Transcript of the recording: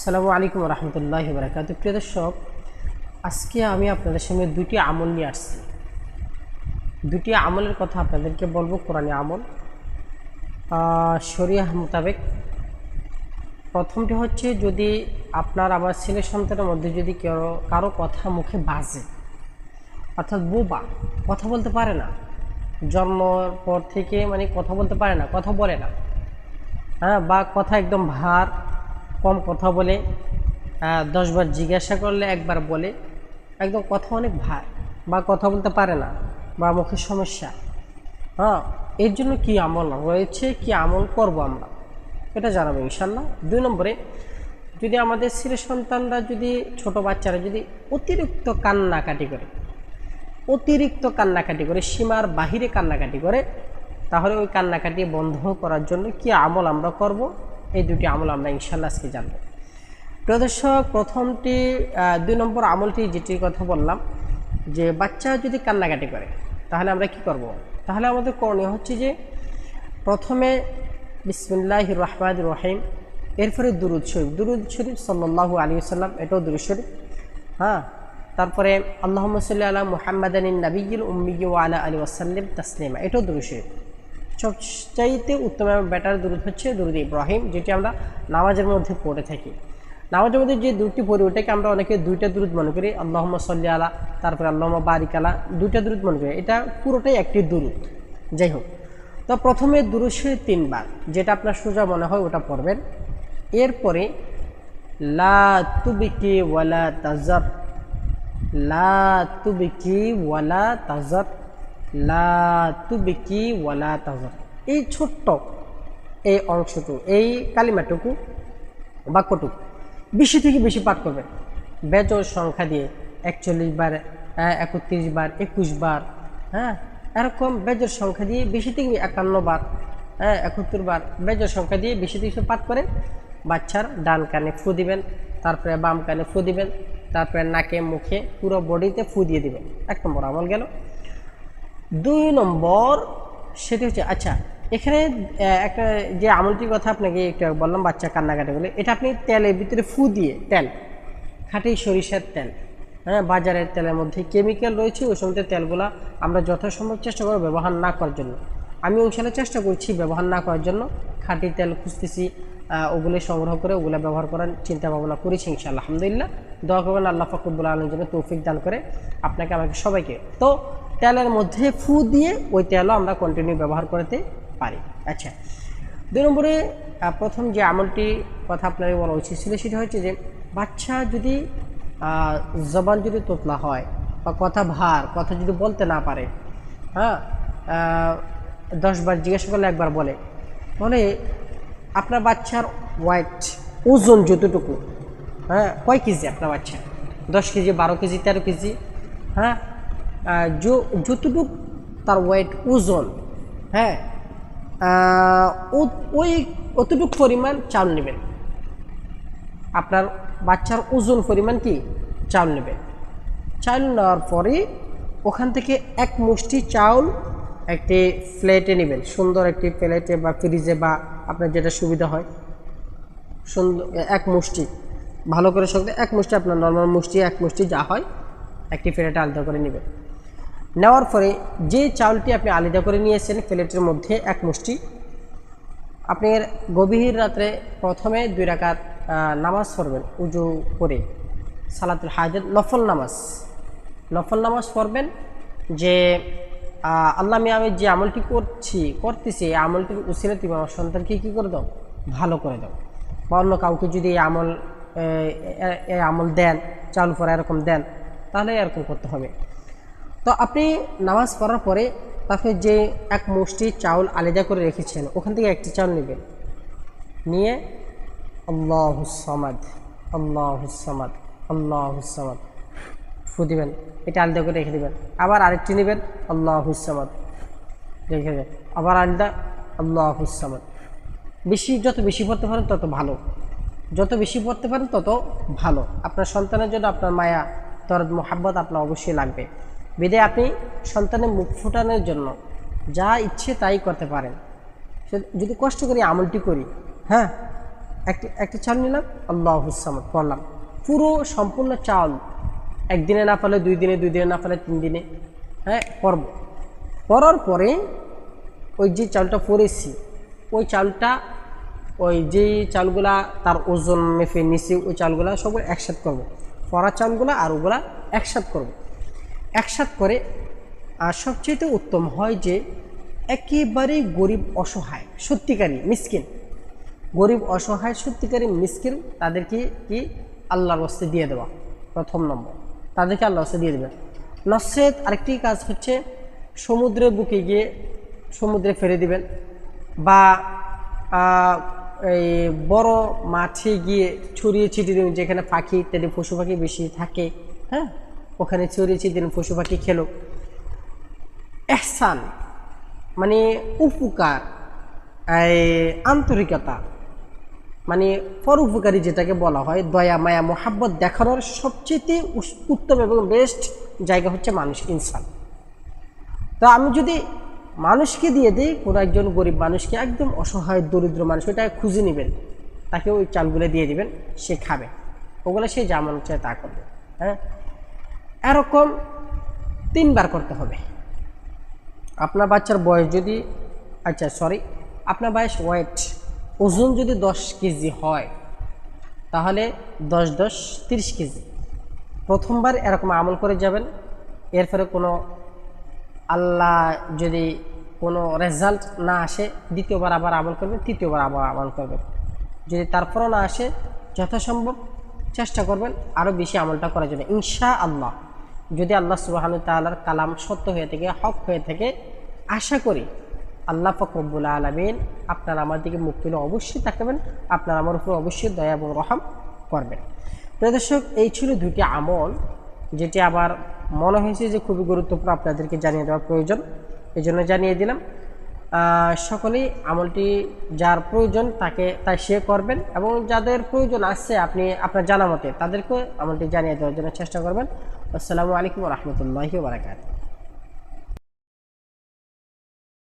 আসসালামু আলাইকুম রহমতুল্লাহি বারাকাতুহু। প্রিয় দর্শক, আজকে আমি আপনাদের সামনে দুটি আমল নিয়ে আসছি। দুটি আমলের কথা আপনাদেরকে বলবো, কোরআনী আমল, শরিয়াহ মোতাবেক। প্রথমটি হচ্ছে, যদি আপনার আমার ছেলে সন্তানের মধ্যে যদি কারো কথা মুখে বাজে, অর্থাৎ বোবা, কথা বলতে পারে না, জন্মের পর থেকে মানে কথা বলতে পারে না, কথা বলে না, বা কথা একদম ভার, কম কথা বলে, 10 বার জিজ্ঞাসা করলে একবার বলে, একদম কথা অনেক ভার, বা কথা বলতে পারে না, বা মুখের সমস্যা, এর জন্য কি আমল রয়েছে, কি আমল করব আমরা, এটা জানাবো ইনশাল্লাহ। 2 নম্বরে, যদি আমাদের ছেলে সন্তানরা, যদি ছোট বাচ্চারা যদি অতিরিক্ত কান্নাকাটি করে, সীমার বাহিরে কান্নাকাটি করে, তাহলে ওই কান্নাকাটি বন্ধ করার জন্য কি আমল আমরা করব, এই দুটি আমল আমরা ইনশাল্লাহ আজকে জানব। প্রিয় দর্শক, প্রথমটি 2 নম্বর আমলটি যেটির কথা বললাম, যে বাচ্চা যদি কান্নাকাটি করে তাহলে আমরা কি করব। তাহলে আমাদের করণীয় হচ্ছে যে, প্রথমে বিসমিল্লাহির রহমানির রহিম, এরপরে দুরূদ শরীফ সাল্লাল্লাহু আলাইহি ওয়াসাল্লাম, এটাও দুরূদ শরীফ। তারপরে আল্লাহুম্মা সাল্লি আলা মুহাম্মাদিন নাবিয়্যিল উম্মি ওয়া আলা আলিহি ওয়াসাল্লাম তাসলিমা, এটাও দুরূদ শরীফ। সবচাইতে উত্তম এবং বেটার দুরূদ হচ্ছে দুরূদ ইব্রাহিম, যেটি আমরা নামাজের মধ্যে পড়ে থাকি। নামাজের মধ্যে যে দুটি পড়ি, ওটাকে আমরা অনেকে দুইটা দুরূদ মনে করি, আল্লাহুম্মা সাল্লি আলা, তারপরে আল্লাহুম্মা বারিক আলা, দুইটা দুরূদ মনে করি, এটা পুরোটাই একটি দুরূদ। যাই হোক, তো প্রথমে দুরূদ শরীফ 3 বার, যেটা আপনার সোজা মনে হয় ওটা পড়বেন। এরপরে লা তুবিকি ওয়ালা তাজার, লা তুবিকি ওয়ালা তাজার, লা তুবিকি ওয়ালা তাজার, এই ছোট্ট এই অংশটুকু, এই কালিমাটুকু, বাক্যটুকু বেশি থেকে বেশি পাঠ করবেন, বেজোড় সংখ্যা দিয়ে 41 বার, 31 বার, 21 বার, এরকম বেজোড় সংখ্যা দিয়ে বেশি থেকে 51 বার, 71 বার, বেজোড় সংখ্যা দিয়ে বেশি থেকে পাঠ করে বাচ্চার ডান কানে ফু দিবেন, তারপরে বাম কানে ফু দিবেন, তারপরে নাকে, মুখে, পুরো বডিতে ফু দিয়ে দিবেন। 1 নম্বর আমল গেল। 2 নম্বর, সেটি হচ্ছে, আচ্ছা, এখানে একটা যে আমলটির কথা আপনাকে একটু বললাম, বাচ্চা কান্নাকাটি বলে, এটা আপনি তেলের ভিতরে ফু দিয়ে, তেল, খাঁটি সরিষার তেল, বাজারের তেলের মধ্যে কেমিক্যাল রয়েছে, ওই সমস্ত তেলগুলা আমরা যথাসম্ভব চেষ্টা করব ব্যবহার না করার জন্য। আমি ইনশাআল্লাহ চেষ্টা করছি ব্যবহার না করার জন্য, খাঁটি তেল খুঁজতেছি, ওগুলো সংগ্রহ করে ওগুলো ব্যবহার করার চিন্তা ভাবনা করেছি ইনশাআল্লাহ। আলহামদুলিল্লাহ, দোয়া করবেন আল্লাহ পাক রব্বুল আলামিনের জন্য তৌফিক দান করে আপনাকে, আমাকে, সবাইকে। তো তেলের মধ্যে ফু দিয়ে ওই তেলও আমরা কন্টিনিউ ব্যবহার করতে পারি। আচ্ছা, 2 নম্বরে, প্রথম যে আমলটি কথা আপনার বলা উচিত ছিল, সেটা হচ্ছে যে, বাচ্চা যদি জবান যদি তোতলা হয়, বা কথা ভার, কথা যদি বলতে না পারে, 10 বার জিজ্ঞাসা করলে একবার বলে, তাহলে আপনার বাচ্চার ওয়েট, ওজন যতটুকু, কয় কেজি আপনার বাচ্চা, 10 কেজি, 12 কেজি, 13 কেজি, যতটুকু তার ওয়েট, ওজন, ওই অতটুকু পরিমাণ চাউল নেবেন। আপনার বাচ্চার ওজন পরিমাণ কি চাউল নেবেন। চাউল নেওয়ার পরে ওখান থেকে 1 মুষ্টি চাউল একটি প্লেটে নেবেন, সুন্দর একটি প্লেটে বা ফ্রিজে, বা আপনার যেটা সুবিধা হয়, সুন্দর 1 মুষ্টি, ভালো করে সঙ্গে 1 মুষ্টি, আপনার নর্মাল মুষ্টি 1 মুষ্টি যা হয়, একটি প্লেটে আলাদা করে নেবেন। নেওয়ার পরে যে চাউলটি আপনি আলাদা করে নিয়েছেন প্লেটের মধ্যে 1 মুষ্টি, আপনি গভীর রাত্রে প্রথমে 2 রাকাত নামাজ পড়বেন, উজু করে, সালাতুল হাজাত, নফল নামাজ পড়বেন, যে আল্লাহ, আমি যে আমলটি করতেছি, এই আমলটির উসিলা তুমি আমার সন্তানকে কী করে দাও, ভালো করে দাও, বা অন্য কাউকে যদি এই আমল দেন, চাউল পড়া এরকম দেন, তাহলে এরকম করতে হবে। তো আপনি নামাজ পড়ার পরে তারপরে যে 1 মুষ্টি চাউল আলাদা করে রেখেছেন, ওখান থেকে একটি চাউল নেবেন, নিয়ে আল্লাহুস সামাদ, আল্লাহুস সামাদ, আল্লাহুস সামাদ ফু দিবেন, এটা আলাদা করে রেখে দেবেন। আবার আরেকটি নেবেন, আল্লাহুস সামাদ রেখে দেবেন, আবার আলাদা, আল্লাহুস সামাদ। যত বেশি পড়তে পারেন তত ভালো, যত বেশি পড়তে পারেন তত ভালো। আপনার সন্তানের জন্য আপনার মায়া, দরদ, মোহাব্বত আপনার অবশ্যই লাগবে। বিধায় আপনি সন্তানের মুখ ফুটানোর জন্য যা ইচ্ছে তাই করতে পারেন। যদি কষ্ট করে আমলটি করি, একটা চাল নিলাম, আল্লাহুস সামাদ পড়লাম, পুরো সম্পূর্ণ চাল একদিনে না পারলে 2 দিনে, 2 দিনে না পারলে 3 দিনে, হ্যাঁ পড়ব। পড়ার পরে ওই যে চালটা পড়েছি ওই চালটা, ওই যেই চালগুলা তার ওজন মেপে নিচে ওই চালগুলা সব একসাথে করব, পড়া চালগুলা আর ওগুলা একসাথে করব। একসাথ করে আর সবচেয়ে উত্তম হয় যে একেবারেই গরিব অসহায় সত্যিকারী মিসকিন, গরিব অসহায় সত্যিকারী মিসকিন তাদেরকে কি আল্লাহর রাস্তে দিয়ে দেওয়া, প্রথম নম্বর তাদেরকে আল্লাহর রাস্তে দিয়ে দেবেন। নসেদ আরেকটি কাজ হচ্ছে সমুদ্রের বুকে গিয়ে সমুদ্রে ফেলে দিবেন, বা এই বড় মাঠে গিয়ে ছড়িয়ে ছিটিয়ে দেবেন, যেখানে পাখি ইত্যাদি পশু পাখি বেশি থাকে, হ্যাঁ ওখানে ছড়িয়ে ছিটিয়ে দেবেন, পশু পাখি খেলো। এহসান মানে উপকার, আন্তরিকতা মানে পরোপকারী যেটাকে বলা হয়, দয়া মায়া মোহাব্বত দেখানোর সবচেয়ে উত্তম এবং বেস্ট জায়গা হচ্ছে মানুষ, ইনসান। তো আমি যদি মানুষকে দিয়ে দিই, কোনো একজন গরিব মানুষকে, একদম অসহায় দরিদ্র মানুষ, ওইটা খুঁজে নেবেন, তাকে ওই চালগুলো দিয়ে দিবেন, সে খাবে, ওগুলো সে যা মন চায় তা করবে। হ্যাঁ এরকম 3 বার করতে হবে। আপনার বাচ্চার বয়স যদি আপনার ওজন যদি 10 কেজি হয়, তাহলে 10 10 30 কেজি। প্রথমবার এরকম আমল করে যাবেন, এরপরে কোনো আল্লাহ যদি কোনো রেজাল্ট না আসে, দ্বিতীয়বার আবার আমল করবেন, তৃতীয়বার আবার আমল করবেন। যদি তারপরও না আসে, যথাসম্ভব চেষ্টা করবেন আরও বেশি আমলটা করার জন্য, ইনশাআল্লাহ। যদি আল্লাহ সুবহানাহু ওয়া তাআলার কালাম সত্য হয়ে থাকে, হক হয়ে থাকে, আশা করি আল্লাহ পাক রব্বুল আলামিন আপনার আমার দিকে মুখ তুলে অবশ্যই তাকাবেন, আপনার আমার উপর অবশ্যই দয়া এবং রহম করবেন। প্রিয় দর্শক, এই ছিল 2টি আমল, যেটি আবার মনে হয়েছে যে খুবই গুরুত্বপূর্ণ, আপনাদেরকে জানিয়ে দেওয়ার প্রয়োজন, এই জন্য জানিয়ে দিলাম। সকলেই আমলটি যার প্রয়োজন তাই সে করবেন, এবং যাদের প্রয়োজন আছে আপনি আপনার জানা মতে তাদেরকে আমলটি জানিয়ে দেওয়ার জন্য চেষ্টা করবেন। আসসালামু আলাইকুম ওয়া রাহমাতুল্লাহি ওয়া বারাকাতুহু।